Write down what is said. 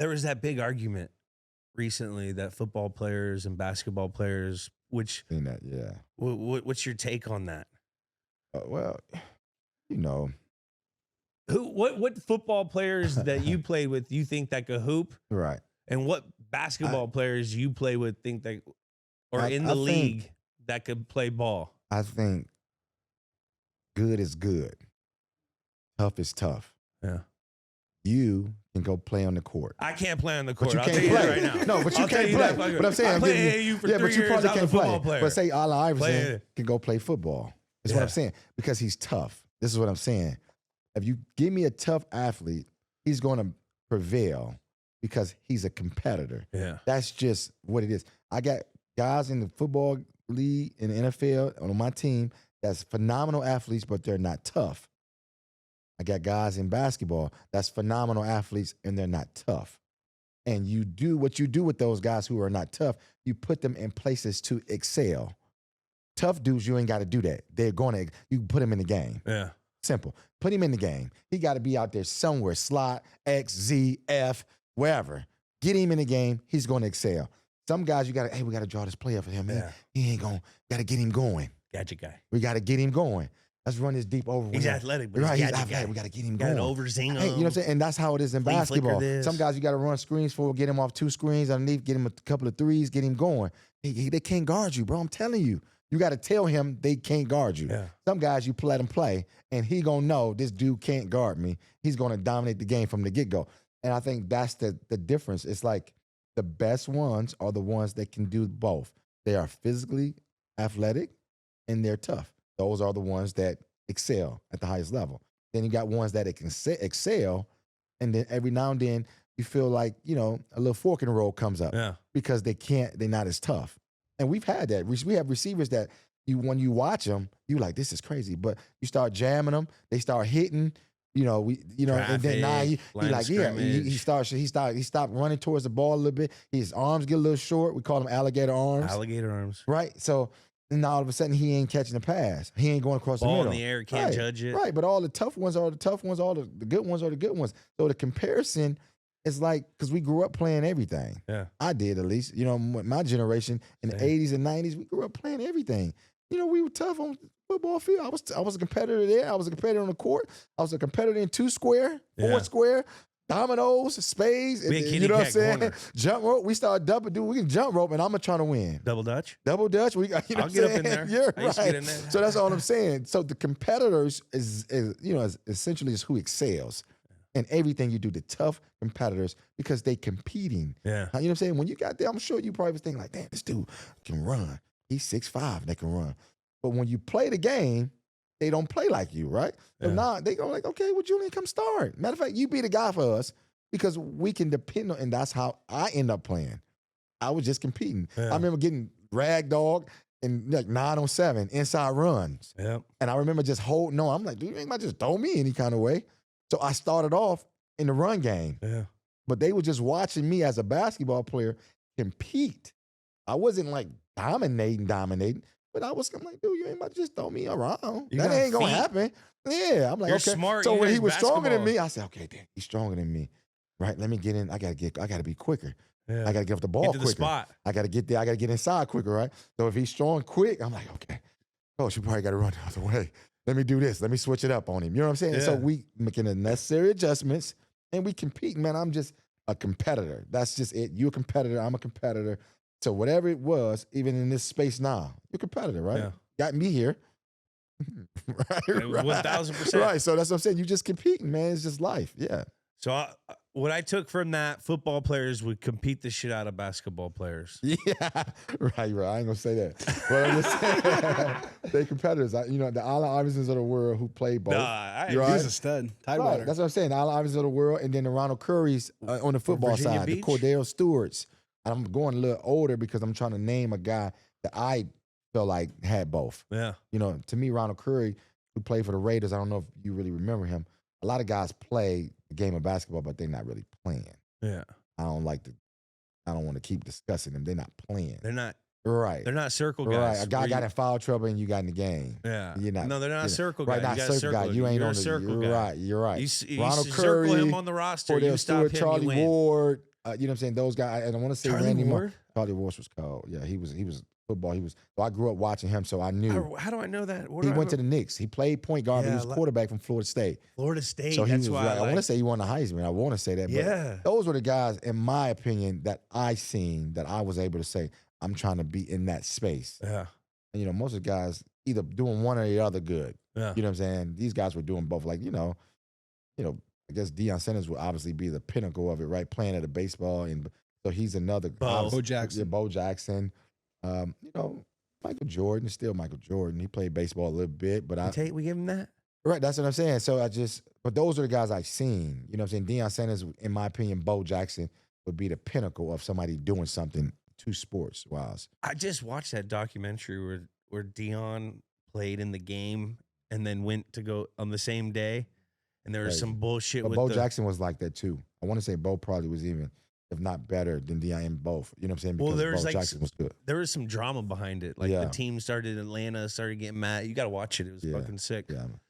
There was that big argument recently that football players and basketball players, which Seen that, yeah. what's your take on that? Well, you know, What football players that you played with you think that could hoop, right. and what basketball players you play with think that, or in the league that could play ball? I think good is good. Tough is tough. Yeah. You can go play on the court. I can't play on the court. But you I'll can't tell you play that right now. No, but you I'll tell can't you play. that, But I'm saying, I played AAU for 3 but you years. probably I was can't a football play. player. But say Allen Iverson Play. can go play football. That's what Yeah. I'm saying. Because he's tough. This is what I'm saying. If you give me a tough athlete, he's going to prevail because he's a competitor. Yeah. That's just what it is. I got guys in the football league, in the NFL, on my team, that's phenomenal athletes, but they're not tough. I got guys in basketball that's phenomenal athletes, and they're not tough. And you do what you do with those guys who are not tough, you put them in places to excel. Tough dudes, you ain't got to do that. They're going to, you put them in the game. Yeah. Simple. Put him in the game. He got to be out there somewhere, slot, X, Z, F, wherever. Get him in the game. He's going to excel. Some guys, you got to, hey, we got to draw this play up for him. Man. Yeah. He ain't going, got to get him going. Gadget guy. We got to get him going. Let's run this deep over. He's athletic, but right, he's he's gadget athletic. guy. We got to get him Got going. an overzing him. Hey, you know what I'm saying? And that's how it is in Clean flicker basketball. this. Some guys you got to run screens for, get him off 2 screens underneath, get him a couple of threes, get him going. They can't guard you, bro. I'm telling you. You got to tell him they can't guard you. Yeah. Some guys, you let him play, and he going to know this dude can't guard me. He's going to dominate the game from the get-go. And I think that's the difference. It's like the best ones are the ones that can do both. They are physically athletic, and they're tough. Those are the ones that excel at the highest level. Then you got ones that can excel, and then every now and then you feel like, you know, a little fork in the road comes up because they're not as tough. And we've had that. We have receivers that when you watch them, you like, this is crazy. But you start jamming them, they start hitting. And then now he like, he stopped running towards the ball a little bit. His arms get a little short. We call them alligator arms. Alligator arms. Right. So now all of a sudden he ain't catching the pass. He ain't going across the middle. Ball in the air, can't judge it. Right. But all the tough ones are the tough ones. All the good ones are the good ones. So the comparison is like, because we grew up playing everything. Yeah. I did, at least. You know, my generation in the 80s and 90s, we grew up playing everything. You know, we were tough on the football field. I was a competitor there. I was a competitor on the court. I was a competitor in 2 square, 4 square, dominoes, spades. You know what I'm saying? Corner. Jump rope. We started double. Dude, we can jump rope, and I'm trying to win. Double Dutch. Double Dutch. I'll get up in there. You're I used to right. get in there. So that's all I'm saying. So the competitors is essentially is who excels. And everything you do, the tough competitors, because they competing. Yeah. You know what I'm saying? When you got there, I'm sure you probably was thinking like, damn, this dude can run. He's 6'5", and they can run. But when you play the game, they don't play like you, right? So now they go like, okay, well, Julian, come start. Matter of fact, you be the guy for us because we can depend on, and that's how I end up playing. I was just competing. Yeah. I remember getting rag dog and like 9-on-7 inside runs. Yep. And I remember just holding on. I'm like, dude, you ain't about to just throw me any kind of way. So I started off in the run game. Yeah. But they were just watching me as a basketball player compete. I wasn't like dominating, but I'm like, dude, you ain't about to just throw me around. That ain't going to happen. Yeah. I'm like, You're okay. smart. So You when guys he was stronger than basketball. me, I said, okay, damn, he's stronger than me. Right? Let me get in. I got to be quicker. Yeah. I got to get off the ball Get to quicker. the spot. I got to get there. I got to get inside quicker, right? So if he's strong quick, I'm like, okay, coach, you probably got to run the other way. Let me do this. Let me switch it up on him. You know what I'm saying? Yeah. So we making the necessary adjustments and we compete. Man, I'm just a competitor. That's just it. You're a competitor. I'm a competitor. So whatever it was, even in this space now, you're a competitor, right? Yeah. Got me here. Right? 1,000%. Right. So that's what I'm saying. You just competing, man. It's just life. Yeah. So what I took from that, football players would compete the shit out of basketball players. Yeah, right. I ain't gonna say that, but I'm just saying they competitors. The Allen Iversons of the world who play both. He's a stud. Tidewater. Right. That's what I'm saying. The Allen Iversons of the world, and then the Ronald Currys on the football Virginia side, Beach? the Cordell Stewarts. I'm going a little older because I'm trying to name a guy that I feel like had both. Yeah. To me, Ronald Curry, who played for the Raiders, I don't know if you really remember him. A lot of guys play the game of basketball, but they're not really playing. Yeah. I don't want to keep discussing them. They're not playing. They're not. Right. They're not circle guys. Right. A guy got in foul trouble and you got in the game. Yeah. You're not. No, they're not circle right, guys. not You got circle guy. You ain't You're on a the circle you're guy. right. You're right. You Ronald circle Curry, him on the roster. Cordell You stop Stewart, him, Charlie you win. Ward. You know what I'm saying? Those guys, and I want to say Charlie Randy Moore. Ward? Charlie Ward was cold. Yeah, he was football. So I grew up watching him, so I knew. How do I know that? He went to the Knicks. He played point guard, but he Yeah, was quarterback from Florida State. Florida State. So he that's was why right. I want to say he won the Heisman. I want to say that. But Yeah. those were the guys, in my opinion, that I seen that I was able to say, I'm trying to be in that space. Yeah. And, you know, most of the guys either doing one or the other good. Yeah. You know what I'm saying? These guys were doing both. Like, you know, I guess Deion Sanders would obviously be the pinnacle of it, right? Playing at a baseball. And so he's another. Bo Jackson. Yeah, Bo Jackson. You know, Michael Jordan is still Michael Jordan. He played baseball a little bit, but we give him that? Right, that's what I'm saying. So but those are the guys I've seen. You know what I'm saying? Deion Sanders, in my opinion, Bo Jackson would be the pinnacle of somebody doing something to sports-wise. I just watched that documentary where Deion played in the game and then went to go on the same day, and there was some bullshit with Bo Jackson was like that too. I want to say Bo probably was even, if not better, than Deion in both. You know what I'm saying? Because there was Bo Jackson was good. There was some drama behind it. Like the team started in Atlanta, started getting mad. You got to watch it. It was fucking sick. Yeah.